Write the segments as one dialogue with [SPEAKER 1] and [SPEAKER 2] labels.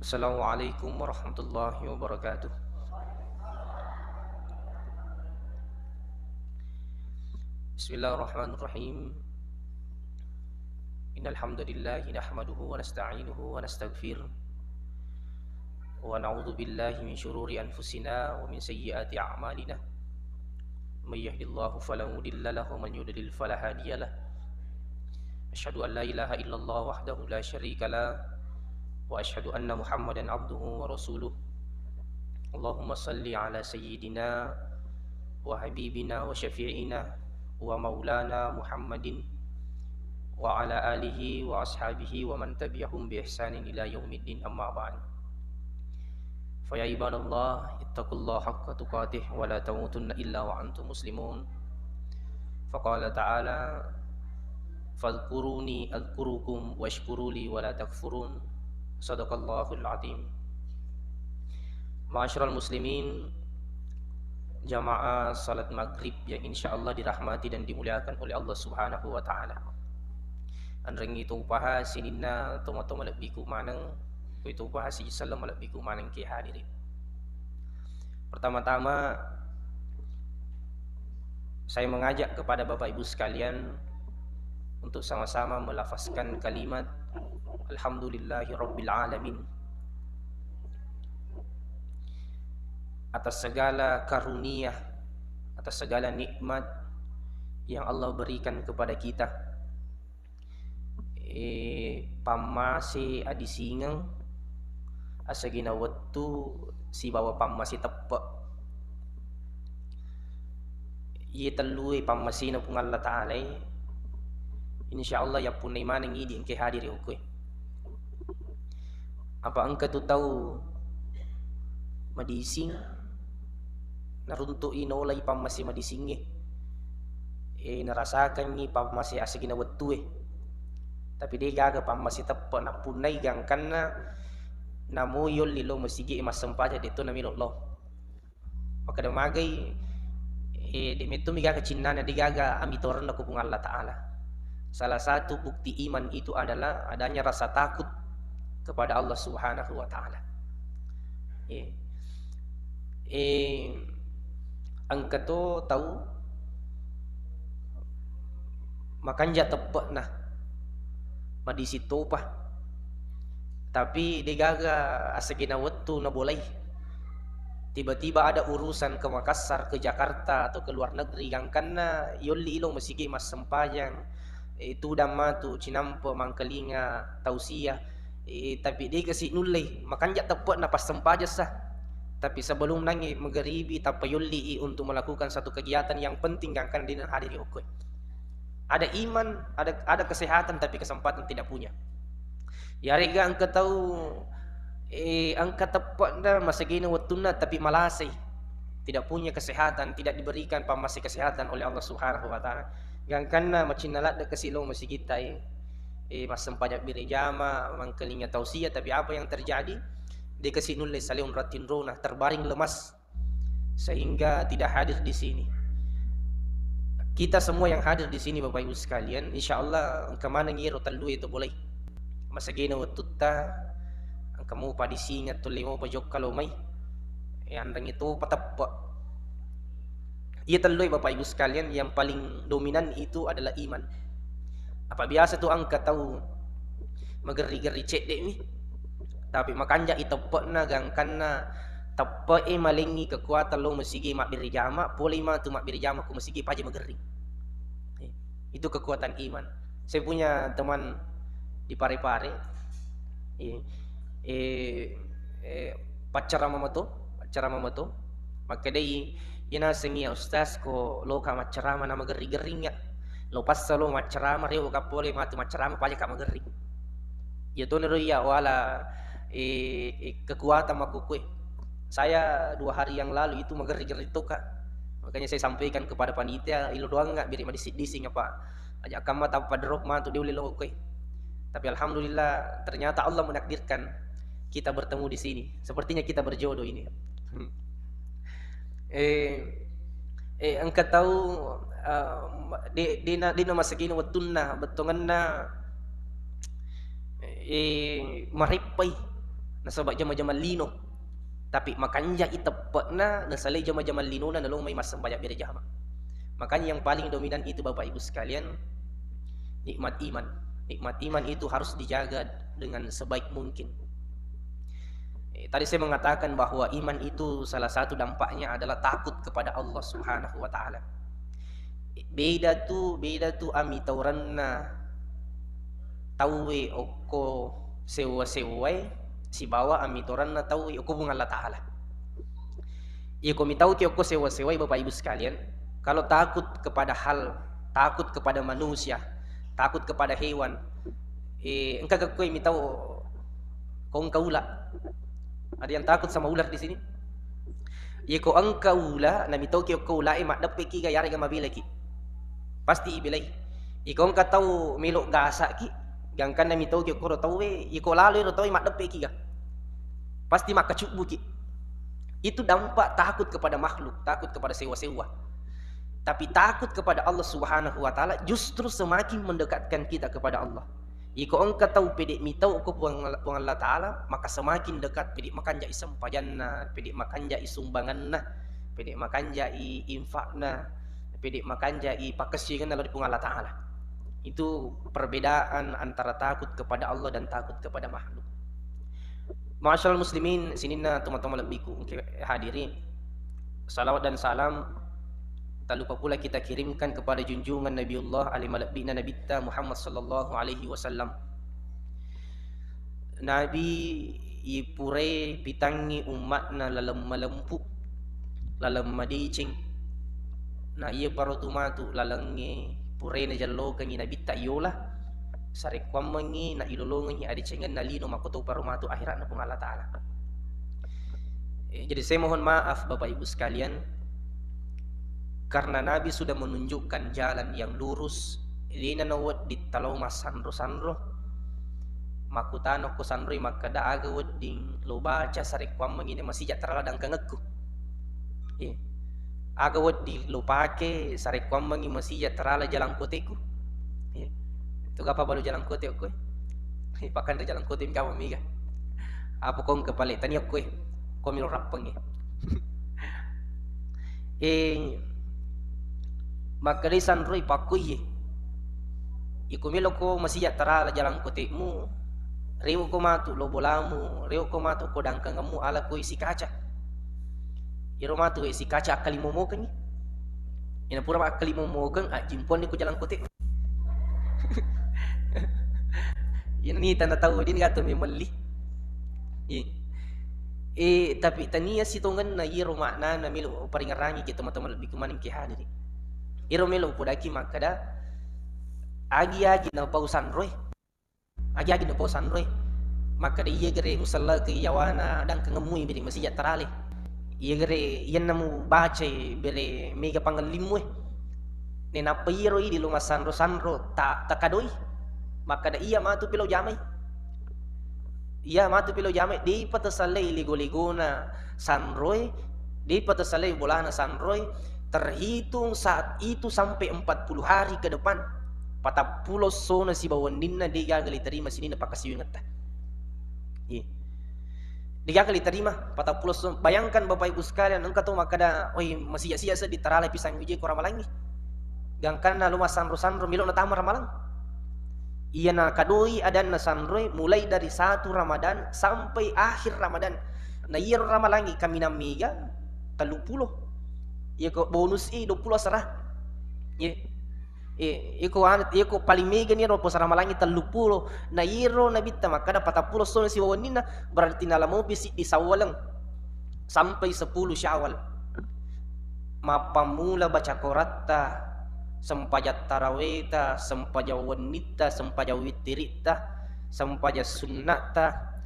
[SPEAKER 1] Assalamualaikum warahmatullahi wabarakatuh. Bismillahirrahmanirrahim. Innal hamdalillah nahmaduhu wa nasta'inuhu wa nastaghfiruh wa na'udzu billahi min shururi anfusina wa min sayyiati a'malina. May yahdihillahu fala mudilla lahu wa man yudlil fala hadiya lahu. Asyhadu an la ilaha illallah wahdahu la syarika lah wa asyhadu anna Muhammadan abduhu wa rasuluh. Allahumma salli ala sayyidina wa habibina wa syafi'ina wa maulana Muhammadin wa ala alihi wa ashabihi wa man tabi'ahum bi ihsanin ila yaumiddin, amma ba'd. Fa ya ibadallah ittaqullaha haqqa tuqatih wa la tamutunna illa wa antum muslimun. Fa qala ta'ala fadhkuruni adhkurukum washkuruli wa la takfurun. Sadaqallahul azim. Ma'asyiral muslimin, jamaah salat maghrib yang insyaallah dirahmati dan dimuliakan oleh Allah Subhanahu wa taala. Anreng itu paha sinina tomo-tomo lebih ku maneng itu paha si salam lebih ku maneng ki hadirin. Pertama-tama saya mengajak kepada Bapak Ibu sekalian untuk sama-sama melafazkan kalimat alhamdulillahirabbil alamin atas segala karunia, atas segala nikmat yang Allah berikan kepada kita. Pamasi adi singang asagina wattu si bawa pamasi teppek. Ye telui pamasina pung Allah Ta'ala. Insyaallah ya punai maneng idi engke hadiri ukui. Apa engkau tu tahu madising naruntuk inolay pamasi madisingi narasakan ni pamasi asagina wattu tapi dia gaga pamasi teppa na punay gang kana namuyol lilo masigi masampaja dito na milolo maka damagay demitu migaga cinnana digaga amitoran na kupung Allah Ta'ala. Salah satu bukti iman itu adalah adanya rasa takut kepada Allah Subhanahu wa Ta'ala. Angka to tahu makanja tepat nah madisi topah tapi digaga asagina waktu na boleh tiba-tiba ada urusan ke Makassar, ke Jakarta atau ke luar negeri yang karena yoli ilong masigi mas sempayang itu dama tu cinampo mangkelinga tausia tapi dia kasih nulai makanja tepat na pas sempaja sah. Tapi sebelum nangi magharibi tapayulli untuk melakukan satu kegiatan yang penting yang akan dihadiri ukui. Ada iman, ada kesehatan tapi kesempatan tidak punya. Ya rega angka tahu angka tepat dah masa gini waktuna tapi malasai. Tidak punya kesehatan, tidak diberikan pamasi kesehatan oleh Allah Subhanahu wa Ta'ala. Yang kana macinalat dah kesilong masih kita mas sempajak birejama mangkelingnya tausia tapi apa yang terjadi? Dia kasih nulis saliun ratin rona terbaring lemas sehingga tidak hadir di sini. Kita semua yang hadir di sini Bapak Ibu sekalian, insyaallah kemana ngiro talu itu boleh. Masagina watutta kamu padi singat tu limo pajok kalau mai. Andang itu patappa. Ia talu Bapak Ibu sekalian yang paling dominan itu adalah iman. Apa biasa tu angka tahu mageri-geri cek dek ni. Tapi makanja itepok na gang kana tepo malingi kekuatan lo masigi mak birjama boleh ma tu mak birjama ku masigi paje magering. Itu kekuatan iman. Saya punya teman di Parepare pacara mama tu maka dia ina sengi ustaz ko lo ka macerama na mageri-gering ya lo pasalo macerama reo ka boleh ma tu macerama paje ka magering. Ya tu nero ya wala kekuatan makukui. Saya 2 hari yang lalu itu mageri-geri itu kak. Makanya saya sampaikan kepada panitia ilo doang nggak birik madising apa ajak kamu tak padrok mah tu diuli lo koi. Tapi alhamdulillah ternyata Allah menakdirkan kita bertemu di sini. Sepertinya kita berjodoh ini. Engkau tahu di nama segini watunna betonganna maripai na sabab jama-jama lino tapi makanya itepekna na salai jama-jama lino na nalong may masambaya bira jama. Makanya yang paling dominan itu Bapak Ibu sekalian, nikmat iman. Nikmat iman itu harus dijaga dengan sebaik mungkin. Tadi saya mengatakan bahwa iman itu salah satu dampaknya adalah takut kepada Allah Subhanahu wa taala. Beda tu ami tauranna tawe oko sewa-sewai si bawa ami tauranna tawe oko bunga Allah taala. Iko mitau ki oko sewa-sewai Bapak Ibu sekalian, kalau takut kepada hal, takut kepada manusia, takut kepada hewan, engkau kau mitau kau ular. Ada yang takut sama ular di sini? Iko engkau ular, na mitau ki oko ular mak dapat ki gayar ga mabila ki. Pasti ibilay. Iko engkau tahu melok gasak ki, gangkan na mitau ki oko tahu iko lalu tahu mak dapat ki ga. Pasti mak kacubu ki. Itu dampak takut kepada makhluk, takut kepada sewa-sewa. Tapi takut kepada Allah Subhanahu wa taala justru semakin mendekatkan kita kepada Allah. Jika engkau tahu pedek mitau ko puang Allah taala, maka semakin dekat pedek makan jai sempajanna, pedek makan jai sumbanganna, pedek makan jai infakna, pedek makan jai pakasigan lalu puang Allah taala. Itu perbedaan antara takut kepada Allah dan takut kepada makhluk. Ma'asyiral muslimin, sinina teman-teman lebihku hadirin. Salawat dan salam tak lupa pula kita kirimkan kepada junjungan Nabiullah alaihi malabina nabita Muhammad sallallahu alaihi wasallam. Nabi ipure pitangi umatna lalam malempu, lalam madicing. Na iya parutumatu lalangi pure na jallo kangi nabita yola. Sare kwamangi na ilolongi adicengan na lino makoto parumatu akhirat na Allah taala. Jadi saya mohon maaf Bapak Ibu sekalian, karena Nabi sudah menunjukkan jalan yang lurus. Ini nawat di talau mas sandro makutano ko sandro makada agawad ding lo baca sarik kwam mangine masih jatara ladang kangagku. Agawad di lo pake sarik kwam mangi masih jatara la jalan koteku. Itu apa baru jalan kote ko? Pakan jalan kote kamu miga. Apa kong kepalitan ya ko? Komil rapang maka di sanroy pakuy ikumilo ko masih tara la jalan kotekmu reo ko matu lo bolamu reo ko matu ko dangkangamu ala ko isi kaca iro matu isi kaca akali momokan ina pura akali momokan jimpon ni ko jalan kotek ini tanda tahu din gato memali tapi tania sitongan na iro makna na milo paringarangi kita teman-teman lebih kumaning ki hadiri. Iro melo podaki makada agi na pausan roy agi na pausan roy makada iya gere musalla ke yawana dan kengemui beri masih jatarale iya gere iya namu baca bere mega pangalimwe nena piro di luma sanro tak takadoi makada iya matu pilo jamai di patasalai ligo-ligona sanroy di patasalai bolana sanroy terhitung saat itu sampai 40 hari ke depan 40 sona si bawandinna dia gagali terima sini na pakasiwingat ta. Dia gagali terima 40 sona. Bayangkan Bapak Ibu sekalian engkau tahu makada oi masih sia-sia di tarala pisang uji ko ramalangi. Gangkan na lumah sanro milok na tamar ramalang. Iya na kadoi adan na sanroy mulai dari 1 Ramadan sampai akhir Ramadan. Na iya ramalangi kami namiga 30. Iya ko bonus 20 serah. Iko paling mega ni ro posara malangi 30 na iro na bitta makada 40 son si wawanina berarti nalamu bisi di sawalang sampai 10 Syawal. Mapamula baca Qur'ata sempajat taraweta sempaja wanita sempaja witirita sempaja sunnata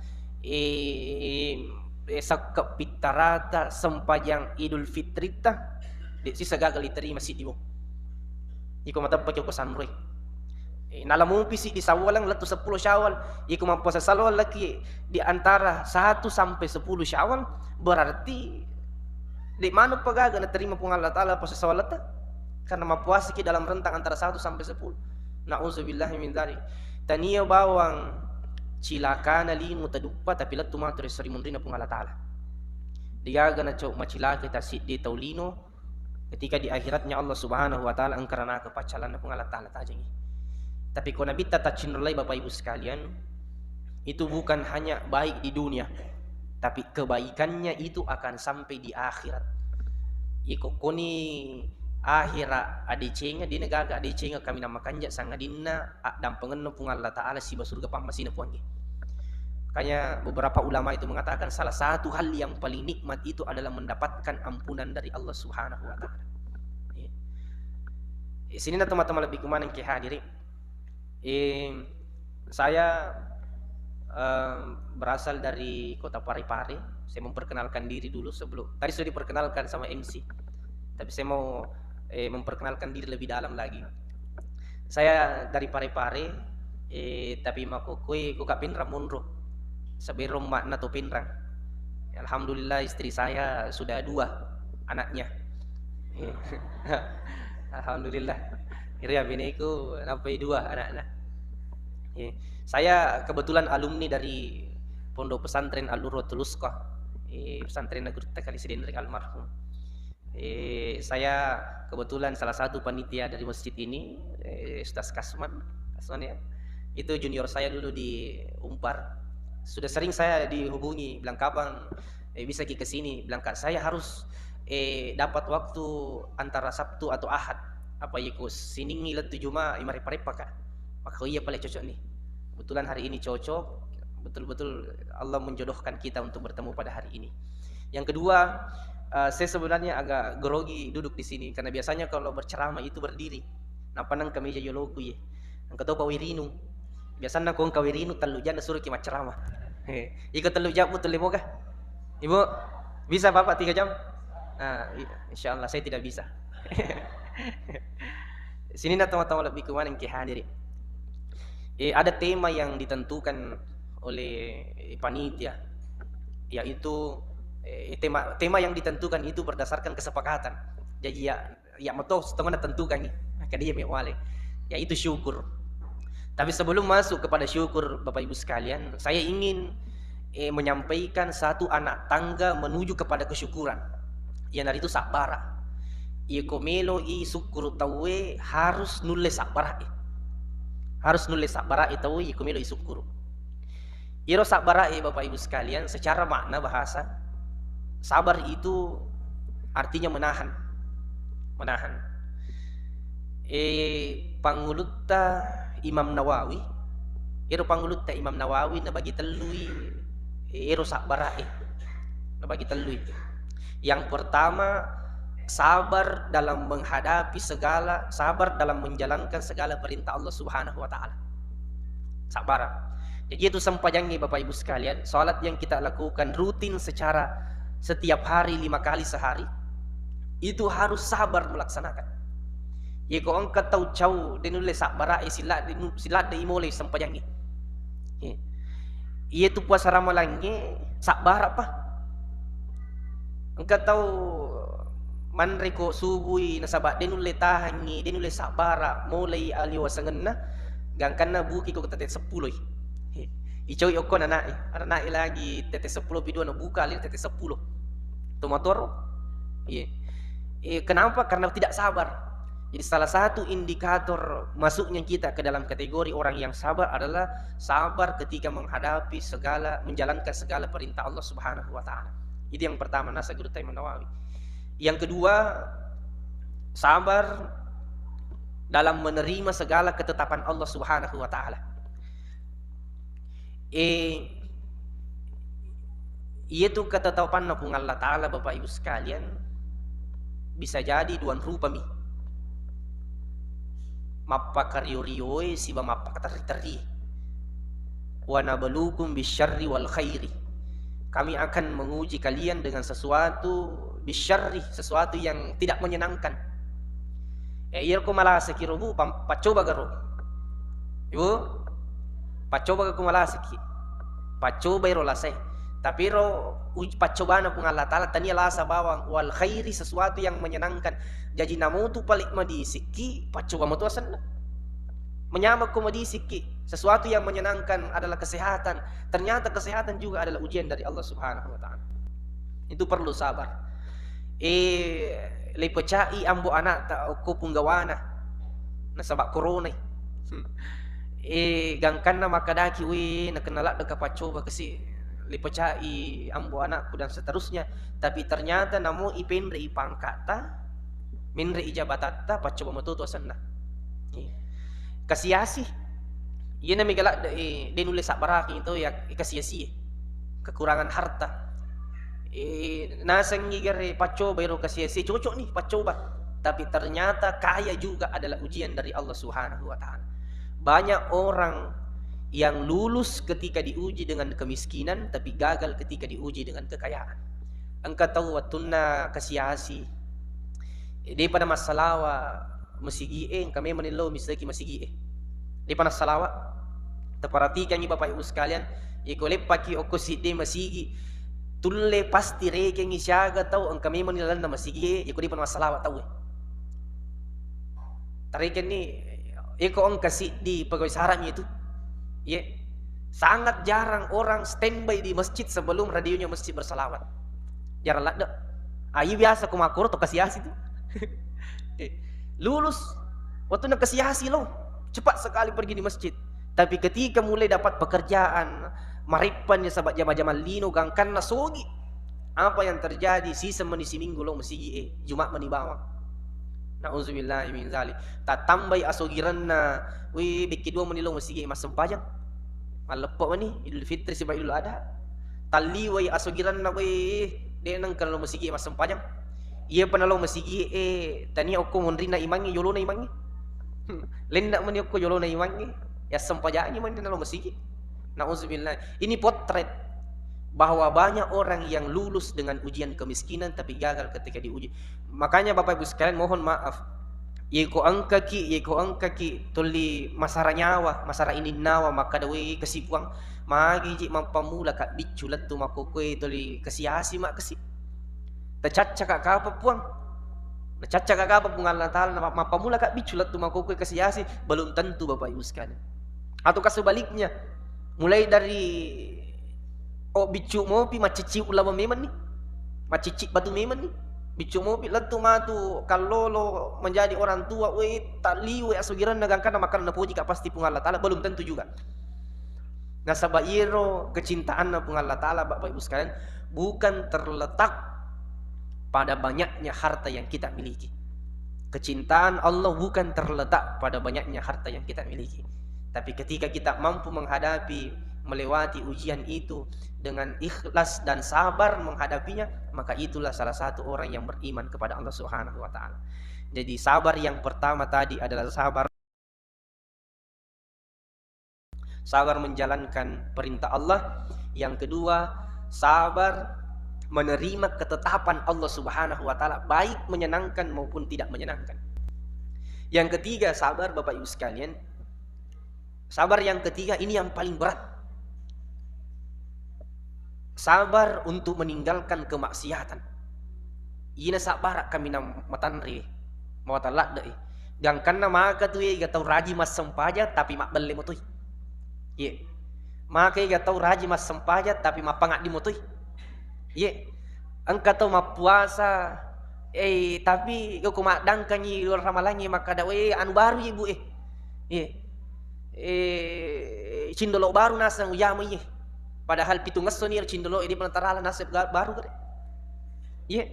[SPEAKER 1] sakap pitarata sempajang Idul Fitrita di sisa gagal diterima si diwo. Iko matapake ko sanroy. Nalamu pisi di sawalang latu 10 Syawal. Iko mampasa salwal lagi di antara 1 sampai 10 Syawal berarti di mana pagaga na terima pung Allah Taala pas sawalata karena mapuasi ki dalam rentang antara 1 sampai 10. Nauzubillahi min dzalik. Tania bawang cilaka na linu taduppa tapi lattu matur sari mundrina pung Allah taala digaga na cok macilaka ta siddi taulino ketika di akhiratnya Allah Subhanahu wa taala angkarana kepacalan pung Allah taala tajangi. Tapi kau nabi tata cinrolai Bapak Ibu sekalian, itu bukan hanya baik di dunia, tapi kebaikannya itu akan sampai di akhirat. Iko koni akhirat adicenga di negara adicenga kami namakan ja sangadinna dan pengenno pung Allah taala si basurga pamasina puangi. Makanya beberapa ulama itu mengatakan salah satu hal yang paling nikmat itu adalah mendapatkan ampunan dari Allah Subhanahu wa taala. Sini na teman-teman lebih kemana ke hadiri. Saya berasal dari kota Parepare. Saya memperkenalkan diri dulu sebelum. Tadi sudah diperkenalkan sama MC. Tapi saya mau memperkenalkan diri lebih dalam lagi. Saya dari Parepare, tapi makukui kuka pinrang munro. Sebelum makna to pinrang. Alhamdulillah istri saya sudah 2 anaknya. Alhamdulillah. Kira biniku sampai 2 anak-anak. Saya kebetulan alumni dari Pondok Pesantren Al-Urwatul Wusta, pesantren negeri Kali Sidin almarhum. Saya kebetulan salah satu panitia dari masjid ini, Ustaz Kasman ya. Itu junior saya dulu di Umpar. Sudah sering saya dihubungi, bilang kapan bisa ke sini. Bilang Kak, saya harus dapat waktu antara Sabtu atau Ahad. Apa yiku sini ngilat 7 mah imari parepa Kak. Maka iya paling cocok nih. Kebetulan hari ini cocok. Betul-betul Allah menjodohkan kita untuk bertemu pada hari ini. Yang kedua, saya sebenarnya agak grogi duduk di sini karena biasanya kalau berceramah itu berdiri. Napa nang kami jayoloku ye. Ang kataw pawirinu. Biasanya kong kawirinu telu jana suruh kimat ceramah. Ikut telu jam betul limo kah? Ibu bisa Bapak 3 jam? Insyaallah saya tidak bisa. Sini na teman-teman lebih kemana ke hadiri. Ada tema yang ditentukan oleh panitia, yaitu tema yang ditentukan itu berdasarkan kesepakatan. Jadi ya moto setengah tentukan nih, dia mewale, yaitu syukur. Tapi sebelum masuk kepada syukur Bapak Ibu sekalian, saya ingin menyampaikan satu anak tangga menuju kepada kesyukuran. Yang dari itu sabara. Iko melo syukur tawe harus nulis sabara. Harus nulis sabara tawe iko melo syukur. Iro sabara Bapak Ibu sekalian, secara makna bahasa sabar itu artinya menahan. Menahan. Pangulutta Imam Nawawi. Iro pangulutta Imam Nawawi na bagi telui iro sabara na bagi telui. Yang pertama, sabar dalam menghadapi sabar dalam menjalankan segala perintah Allah Subhanahu wa taala. Sabar. Jadi itu sempajangnya Bapak Ibu sekalian, salat yang kita lakukan rutin secara setiap hari 5 kali sehari, itu harus sabar melaksanakan. Jika engkau tahu jauh dinulis sabar silat dimulai sempajangnya. Itu puasa Ramadhannya sabar apa? Engkau tahu manreko subui nasabat denule tahangi denule sabara mulai aliwasangenna gangkanna buki ko tete 10 icoy oko anak lagi tete 10 video na buka ali tete 10 tomator kenapa? Karena tidak sabar. Jadi salah satu indikator masuknya kita ke dalam kategori orang yang sabar adalah sabar ketika menjalankan segala perintah Allah Subhanahu wa taala. Itu yang pertama nasa Guru Imam Nawawi. Yang kedua, sabar dalam menerima segala ketetapan Allah Subhanahu wa taala. Itu ketetapan pun Allah taala Bapak Ibu sekalian bisa jadi 2 rupa mi. Mappa karyoriyoy siba mappa katari-tari. Wa nabluukum bisyarri wal khairi. Kami akan menguji kalian dengan sesuatu bisyarri, sesuatu yang tidak menyenangkan. Iya ko malasaki robu pacoba garo. Ibu pacoba ko malasaki. Pacoba iro lasay. Tapi ro pacoba na pung Allah taala tania lasa bawang wal khairi, sesuatu yang menyenangkan. Jadi namu tu palik madisiki pacoba mo tu asan. Menyama kondisi sesuatu yang menyenangkan adalah kesehatan. Ternyata kesehatan juga adalah ujian dari Allah Subhanahu wa taala. Itu perlu sabar. Lepecai ambo anak ta ko punggawana nasabak corona. Gangkan na makadaki nakenala deka pacoba kasi lipecai ambo anakku dan seterusnya, tapi ternyata namo ipendre ipangkata minre ijabatata pacoba matuto sanna kasiasi iya na migala dinulis sabaraki itu ya kasiasi kekurangan harta nasang ngigare pacoba iro kasiasi cocok nih pacoba, tapi ternyata kaya juga adalah ujian dari Allah Subhanahu wa taala. Banyak orang yang lulus ketika diuji dengan kemiskinan tapi gagal ketika diuji dengan kekayaan. Engkau tahu watuna kasiasi di pada masalawa masigi kami menilo misaki masigi di pada salawa teparatikan Bapak Ibu sekalian ikole paki okoside masigi tulle pasti reke ngisyaga tahu kami menilan na masigi iko di pada masalawa tahu tarikan ni iko ang kasi di pegawai sarannya itu ya, sangat jarang orang standby di masjid sebelum radionya masjid bersalawat. Jarang lah dah. Ayo biasa kumakur atau kasiasi tu. Lulus waktu nak kasiasi loh, cepat sekali pergi di masjid. Tapi ketika mulai dapat pekerjaan, maripan ya sahabat jama-jama lino gangkan nasogi. Apa yang terjadi sisa menisi minggu loh masih Jumat menibawang. Nauzubillah min zalik. Tak tambai asogiran na beki dua menilong masigi mas sempajang. Malepok mani Idul Fitri sebab Idul Adha. Tali asogiran na dia nang kalau masigi mas sempajang. Ia panalong masigi tani aku monrina imangi yolo na imangi. Lenda mani aku yolo na imangi. Ya sempajang mani nalong masigi. Nauzubillah. Ini potret bahwa banyak orang yang lulus dengan ujian kemiskinan tapi gagal ketika diuji. Makanya Bapak Ibu sekalian mohon maaf. Yeko angkaki tuli masara nyawa, masara ini nawa maka dawi kesipuang magi ji mampamula kak biculat tu makokoi tuli kesiasi mak kesi. Tacaca kak apa puang. Tacaca kak apa pungal natal mampamula kak biculat tu makokoi kesiasi belum tentu Bapak Ibu sekalian. Ataukah sebaliknya mulai dari bicu mopi macici ulama meman nih, macici batu meman nih, bicu mopi letu matu kalau lo menjadi orang tua, tali asugiran negangkan makan napuji kak pasti pung Allah Taala belum tentu juga. Nasabairo kecintaan pung Allah Taala Bapak Ibu sekalian bukan terletak pada banyaknya harta yang kita miliki. Kecintaan Allah bukan terletak pada banyaknya harta yang kita miliki, tapi ketika kita mampu menghadapi melewati ujian itu dengan ikhlas dan sabar menghadapinya, maka itulah salah satu orang yang beriman kepada Allah Subhanahu wa taala. Jadi sabar yang pertama tadi adalah sabar menjalankan perintah Allah. Yang kedua, sabar menerima ketetapan Allah Subhanahu wa taala, baik menyenangkan maupun tidak menyenangkan. Yang ketiga, sabar Bapak Ibu sekalian. Sabar yang ketiga ini yang paling berat. Sabar untuk meninggalkan kemaksiatan. Ina sabar kami na matanri. Mawatalak dai. Gangkan na maka tu gatau raji mas sempaja tapi mak beli motoi. Ye. Maka gatau raji mas sempaja tapi mak pangat di motoi. Ye. Angka tau mak puasa tapi kau mak dangkanyi luar ramalangi maka dawe anu baru ibu Ye. Cindolo baru nasang uyama ye. Padahal pitungas sonir cindolo ini penantara nasib baru kan? Iya.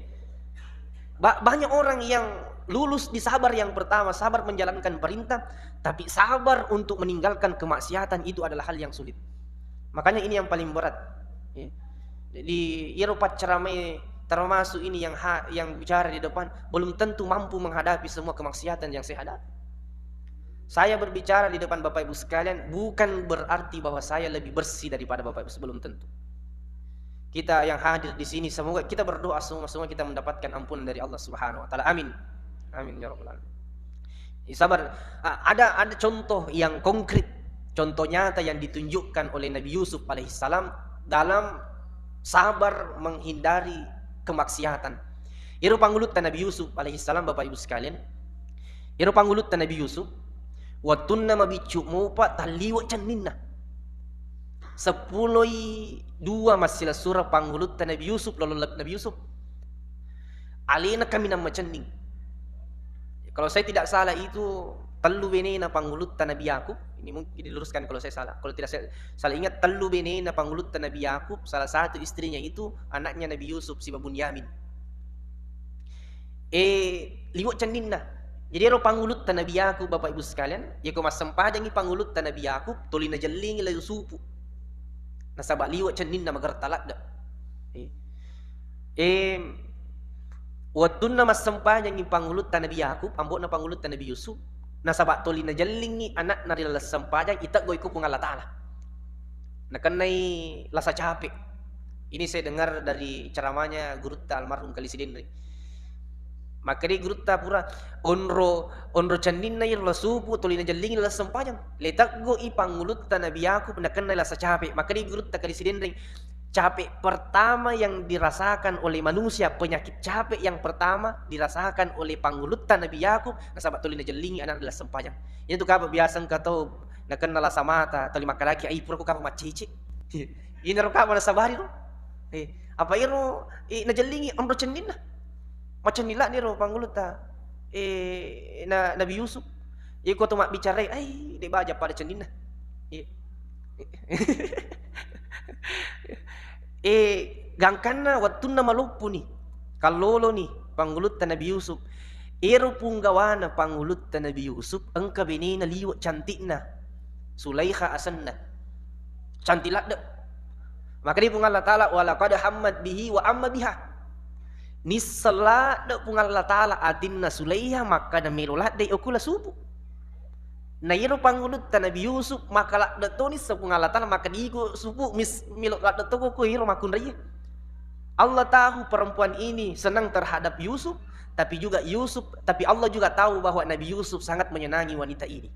[SPEAKER 1] Banyak orang yang lulus di sabar yang pertama, sabar menjalankan perintah, tapi sabar untuk meninggalkan kemaksiatan itu adalah hal yang sulit. Makanya ini yang paling berat. Ya. Jadi Eropa ceramah termasuk ini yang bicara di depan belum tentu mampu menghadapi semua kemaksiatan yang saya hadapi. Saya berbicara di depan Bapak Ibu sekalian bukan berarti bahwa saya lebih bersih daripada Bapak Ibu, sebelum tentu. Kita yang hadir di sini semoga kita berdoa semua kita mendapatkan ampunan dari Allah Subhanahu wa taala. Amin. Amin ya rabbal alamin. Sabar. Ada contoh yang konkret, contoh nyata yang ditunjukkan oleh Nabi Yusuf alaihissalam dalam sabar menghindari kemaksiatan. Iru panggulut Nabi Yusuf alaihissalam Bapak Ibu sekalian. Iru panggulut Nabi Yusuf Watunna mabicu mupa taliwa caninna. 10 dua masih surah panggulut Nabi Yusuf lalu Nabi Yusuf. Alina kami nama cening. Kalau saya tidak salah itu telu benena panggulut Nabi Yakub. Ini mungkin diluruskan kalau saya salah. Kalau tidak saya salah ingat telu benena panggulut Nabi Yakub. Salah satu istrinya itu anaknya Nabi Yusuf si Bunyamin. Liwat caninna. Jadi ro panggulut Nabi Yakub Bapak Ibu sekalian, ya ko mas sempadangi panggulut Nabi Yakub tolina jellingi la yusupu. Nasaba liwat caninna magar talak da. Watunna mas sempadangi panggulut Nabi Yakub, ambok na panggulut Nabi Yusuf. Nasaba tolina jellingi anak nari la sempadang itak goiku pung Allah Taala. Nakanai lasa capek. Ini saya dengar dari ceramahnya Guru almarhum Kalisidin. Maka dia gurutta pura onro caninna la supu tolina jallingi la sempajang letak go i pangulut Nabi Yakub nak kena la capek. Maka dia gurutta kali sidendring capek pertama yang dirasakan oleh manusia, penyakit capek yang pertama dirasakan oleh pangulut Nabi Yakub nasabat tolina jallingi anak la sempajang. Itu kapa biasa kata nak kena la samata toli makalaki ai pura ko kapa macicik. Ini ro kapa na sabari ro. Apa iro na jallingi onro caninna. Macam nila ni ro panggulut Nabi Yusuf. Ia ko tumak bicara ai de baja pada cendina. Gangkanna watunna malupu ni. Kalolo ni panggulut Nabi Yusuf. Ero punggawana panggulut Nabi Yusuf engka benina liwat cantikna. Sulaikha asanna. Cantilak dak. Maka dia pung Allah Taala wala qad hammat bihi wa amma biha. Nisala da pung Allah Taala adinna Sulaiha maka da melolat de okula supu. Na yero pangulut Nabi Yusuf maka la da tonis sa pung Allah Taala maka digo supu mis melolat da to ko hiro makun raya. Allah tahu perempuan ini senang terhadap Yusuf, tapi Allah juga tahu bahwa Nabi Yusuf sangat menyenangi wanita ini.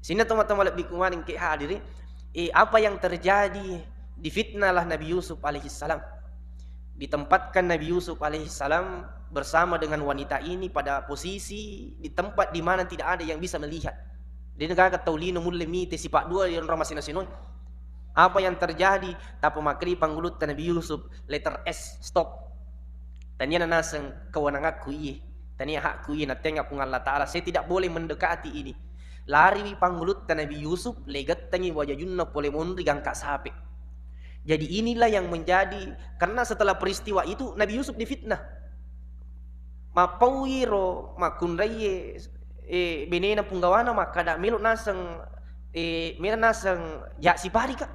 [SPEAKER 1] Sini teman-teman lebih kumanin ke hadirin, apa yang terjadi difitnahlah Nabi Yusuf alaihissalam. Ditempatkan Nabi Yusuf alaihissalam bersama dengan wanita ini pada posisi di tempat di mana tidak ada yang bisa melihat. Di negara Taulino mulai mite sipak dua di rumah sinoi. Apa yang terjadi? Tapi makri panggulut Nabi Yusuf letter S stop. Tanya naseng kewenangan aku iye. Tanya hakku iye na tengok pun Allah Taala. Saya tidak boleh mendekati ini. Lari panggulut Nabi Yusuf legat tangi wajah junna pole mondri gangka sape. Jadi inilah yang menjadi, karena setelah peristiwa itu Nabi Yusuf difitnah. Mapawiro makunraye benena punggawana maka da melo nasang ya si parika.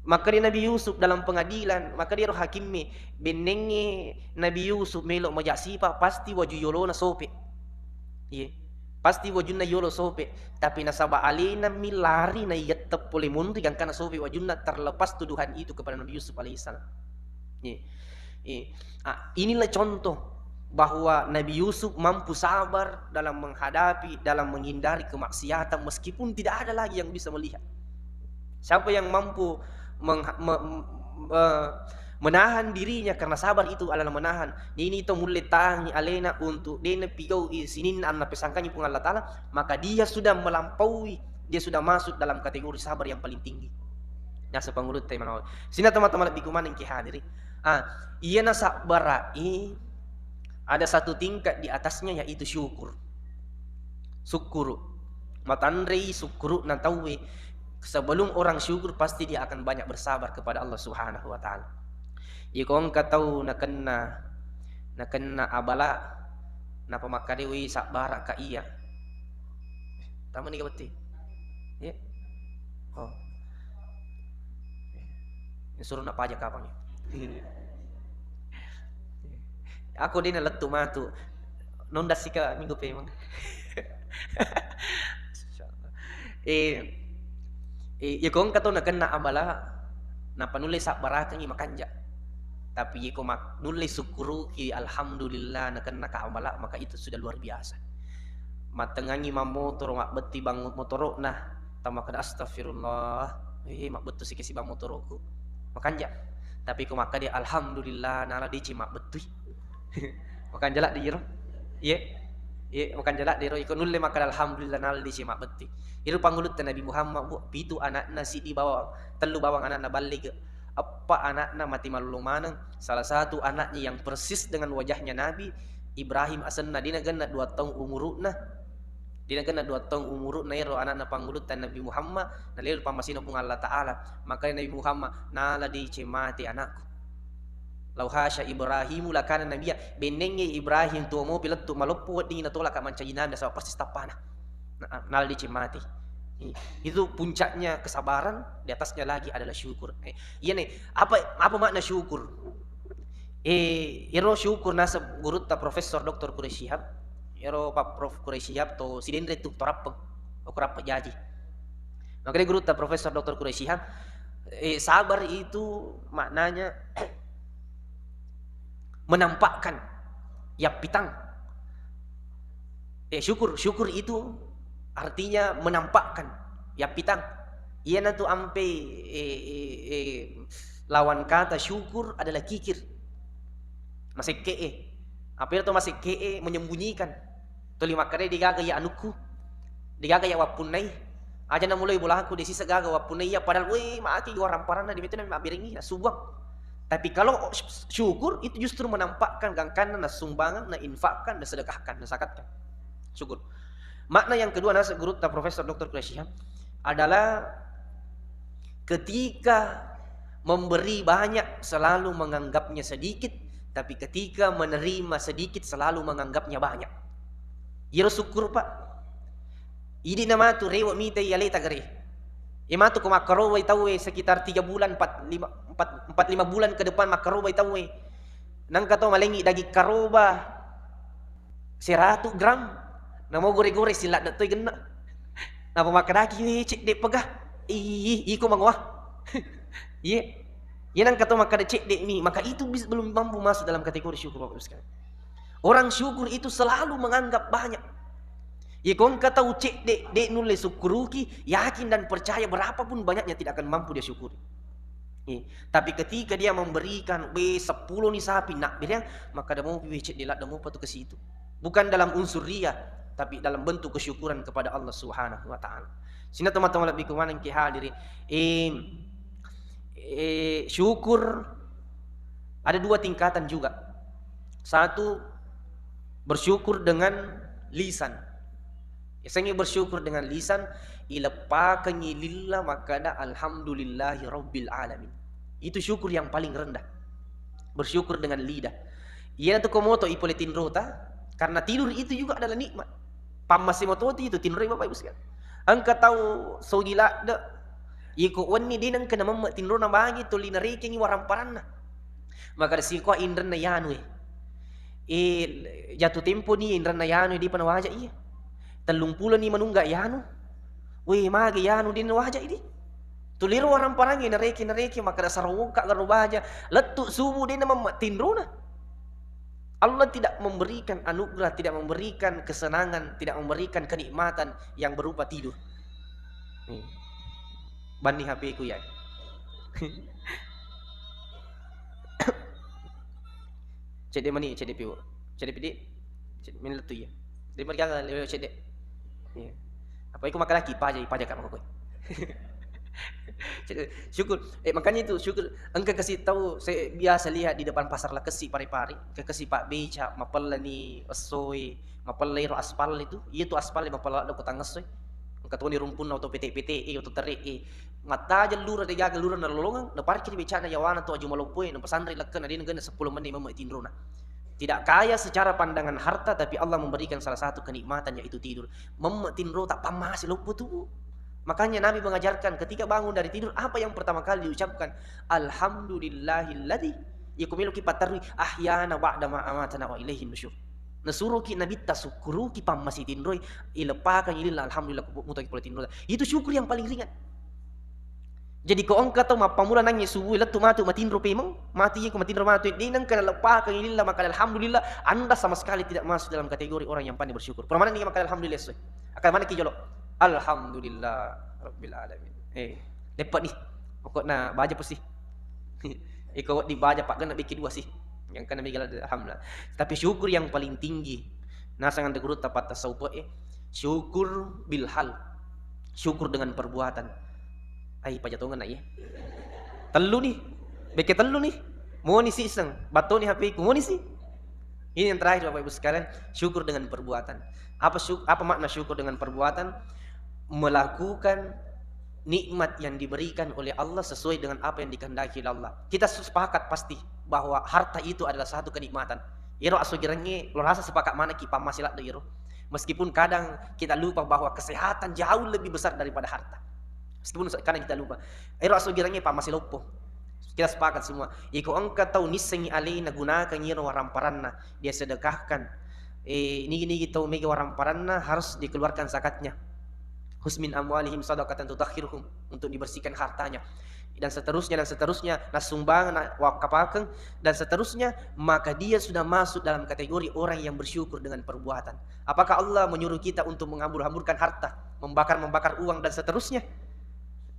[SPEAKER 1] Maka dia Nabi Yusuf dalam pengadilan, maka dia roh hakimnya benenge Nabi Yusuf melo majasipa pasti waju yolona sope. Pasti wajunna yolo sope, tapi nasaba alina milari na yattap oleh mundi yang kana sope wajunna terlepas tuduhan itu kepada Nabi Yusuf alaihissalam. Inilah contoh bahwa Nabi Yusuf mampu sabar dalam menghadapi, dalam menghindari kemaksiatan meskipun tidak ada lagi yang bisa melihat. Siapa yang mampu menahan dirinya karena sabar itu adalah menahan. Ini itu mulai tangi alena untuk dena pigau isinin anna pesangkanya pun Allah Taala, maka dia sudah melampaui, dia sudah masuk dalam kategori sabar yang paling tinggi. Nah, sepangurut teman. Sini teman-teman lebih kumanin ki hadiri. Iya na sabar ada satu tingkat di atasnya yaitu syukur. Syukuru. Matandrei syukuru na tawe. Sebelum orang syukur pasti dia akan banyak bersabar kepada Allah Subhanahu wa taala. Ikong katau na kena abala na pamakariwi sabara ka iya. Tama ni kabati. Ya. Oh. Suruh nak pajak kapang. Aku din na letu matu. Nondas sika minggu pe mang. Ikong katau na kena abala na panulis sabara kang makanja. Tapi jika nulis syukuru ki alhamdulillah nak kaamala maka itu sudah luar biasa. Matengangi motor mak beti bang motorok nah tamakad astagfirullah mak betu si bang motorokku makan ja. Tapi ko maka dia alhamdulillah nala dici mak betu. Makan jalak di jero. Ye. makan jalak dero ikut nulle makan alhamdulillah nal di simak beti. Itu pangulut Nabi Muhammad bu pitu anak nasi di bawang telu bawang anak balik apa anaknya mati malu manang salah satu anaknya yang persis dengan wajahnya Nabi Ibrahim asanna dina ganna 2 tahun umurna dina ganna 2 tahun umurna iro anakna pangulut Nabi Muhammad nalil pamasino pung Allah taala maka Nabi Muhammad nala di cemati anakku lau hasya Ibrahimu lakana nabiyya benenge Ibrahim tuwa mo pilat tu maloppo dina tolak ka mancayinanda sa persis tapana nal di cemati. Itu puncaknya kesabaran, di atasnya lagi adalah syukur. Iya nih, apa makna syukur? Iro syukur nasa guru ta Profesor Dr. Quraisyihab. Iro Pak Prof Quraisyihab to sidendre tu torapeng, okurap jaji. Makanya guru ta Profesor Dr. Quraisyihab sabar itu maknanya menampakkan ya pitang. Syukur itu artinya menampakkan ya pitang. Iya na tu ampe lawan kata syukur adalah kikir. Masih kee. Apa itu masih kee menyembunyikan. Tu lima kare digaga ya anuku. Digaga ya wapunai. Aja na mulai bola aku di sisa gaga wapunai ya padahal mati orang parana di betul na mabiringi na subang. Tapi kalau syukur itu justru menampakkan gangkanan na sumbangan na infakkan na sedekahkan na zakatkan. Syukur. Makna yang kedua nasa guru ta Profesor Dr. Quraisyihab adalah ketika memberi banyak selalu menganggapnya sedikit, tapi ketika menerima sedikit selalu menganggapnya banyak. Iro syukur pak. Ini nama tu rewa mite yale tagare. Ima tu kumakarowai tawe sekitar 3 bulan 4-5 bulan ke depan makarowai tawe. Nang kato malengi dagi karoba 100 gram. Namo gore-gore silat na toy gena. Napa makadaki cek dek pegah. Iko mangwah. Iya. Yan ang kato makada cek dek mi, maka itu belum mampu masuk dalam kategori syukur Bapak sekalian. Orang syukur itu selalu menganggap banyak. Ya kong kata cek dek nulis syukuruki, yakin dan percaya berapapun banyaknya tidak akan mampu dia syukuri. Tapi ketika dia memberikan 10 nih sapi nak bilang, maka dia mau cek dilat dia mau patu ke situ. Bukan dalam unsur ria, tapi dalam bentuk kesyukuran kepada Allah Subhanahu wa taala. Sini teman-teman lebih kumanan ki hadiri. Syukur ada 2 tingkatan juga. Satu bersyukur dengan lisan. Biasanya bersyukur dengan lisan ilapakan lillah makana alhamdulillahi rabbil alamin. Itu syukur yang paling rendah. Bersyukur dengan lidah. Iya tu komoto ipoletin rota karena tidur itu juga adalah nikmat. Pamasimotuti itu tinuri Bapak Ibu sekalian. Angka tahu sogila de iko wani dinang kana mamma tinro na bagi to linariki ni waramparanna. Maka siko indran na yanu jatuh tempo ni indran na yanu di panawaja iya. 30 ni manungga yanu. Magi yanu din waja ini. Tuliro waramparang nareki maka dasarwo ka garubaja letu subuh din na mamma tinro na. Allah tidak memberikan anugerah, tidak memberikan kesenangan, tidak memberikan kenikmatan yang berupa tidur. Bani HP ku ya. Cede mani, cede piwo. Cede pidi. Cede min letu ya. Di mereka lewat cede. Apa iku makalaki pajak kat mako. Syukur. Makanya itu syukur. Engkau kasih tahu, saya biasa lihat di depan pasar Lekesi pari-pari, ke kasih Pak Beca, mapalla ni asoy, mapalla iro aspal itu aspal mapalla do kota ngasoy. Engkau tuh ni rumpun auto PT auto terik mata aja lura de jaga lura na lolongan, na parkir beca na yawana tu aju malopoi, na pesantren lekkan na dingan 10 menit memang tindrona. Tidak kaya secara pandangan harta, tapi Allah memberikan salah satu kenikmatan yaitu tidur. Memang tindro tak pamasi lupa tu. Makanya Nabi mengajarkan ketika bangun dari tidur apa yang pertama kali diucapkan? Alhamdulillahilladzi yakumiluki patarwi ahyana ba'da ma amatana wa ilaihin nusyur. Nasuruki Nabi tasukuruki pamasi tindroi ilepakan ilillah alhamdulillah mutaki pola tindroi. Itu syukur yang paling ringan. Jadi kau angkat tahu mapamula nangis subuh letu matu matindro pemang mati ku matindro matu dinang kana lepakan ilillah maka alhamdulillah Anda sama sekali tidak masuk dalam kategori orang yang pandai bersyukur. Permana ni maka alhamdulillah sesuai. Akan mana ki jolo? Alhamdulillah Rabbil Alamin. Lepas ni pokok na baca pasti. Kau di baca pak kena bikin 2 sih. Yang kena bikin alhamdulillah. Tapi syukur yang paling tinggi Nasangan tegurut tapat tasawuf syukur bil hal. Syukur dengan perbuatan. Ai pajatongan ai. Telu nih. Beke telu nih. Mau ni si iseng, bato ni HP ku, mau ni si. Ini yang terakhir Bapak Ibu sekalian, syukur dengan perbuatan. Apa makna syukur dengan perbuatan? Melakukan nikmat yang diberikan oleh Allah sesuai dengan apa yang dikehendaki oleh Allah. Kita sepakat pasti bahwa harta itu adalah satu kenikmatan. Iro asogiranye lo rasa sepakat mana ki pamasilat do iro. Meskipun kadang kita lupa bahwa kesehatan jauh lebih besar daripada harta. Meskipun kadang kita lupa. Iro asogiranye pamasilopo. Kita sepakat semua. Iko angka tahu nisengi alina gunakan iro waramparanna. Dia sedekahkan. Ini tahu mega waramparanna harus dikeluarkan zakatnya. Husmin amwalihim sadaqatan tutahhiruhum, untuk dibersihkan hartanya. Dan seterusnya nasumbangan wakapakan dan seterusnya, maka dia sudah masuk dalam kategori orang yang bersyukur dengan perbuatan. Apakah Allah menyuruh kita untuk menghambur-hamburkan harta, membakar uang dan seterusnya?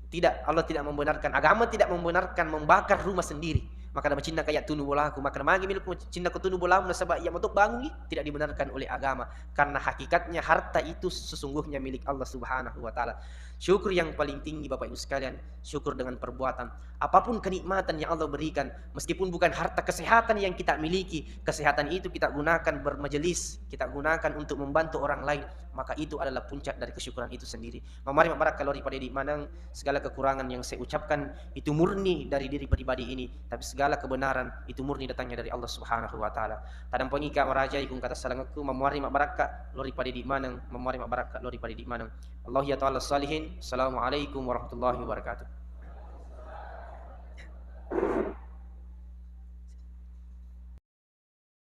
[SPEAKER 1] Tidak, Allah tidak membenarkan. Agama tidak membenarkan membakar rumah sendiri. Maka dapat cinta kayak tunu bolaku, maka magi milik cinta ke tunu bolamu nasabah yang untuk bangun tidak dibenarkan oleh agama, karena hakikatnya harta itu sesungguhnya milik Allah Subhanahu wa taala. Syukur yang paling tinggi Bapak Ibu sekalian, syukur dengan perbuatan. Apapun kenikmatan yang Allah berikan, meskipun bukan harta, kesehatan yang kita miliki, kesehatan itu kita gunakan bermajelis, kita gunakan untuk membantu orang lain, maka itu adalah puncak dari kesyukuran itu sendiri. Mari mabarak kalori pada di manang segala kekurangan yang saya ucapkan itu murni dari diri pribadi ini, tapi segala kebenaran itu murni datangnya dari Allah Subhanahu wa taala. Tadang pengika meraja ikung kata salangku memari mabaraka lori pada di manang, memari mabaraka lori pada di manang. Allah ya ta'ala salihin. Assalamualaikum warahmatullahi wabarakatuh.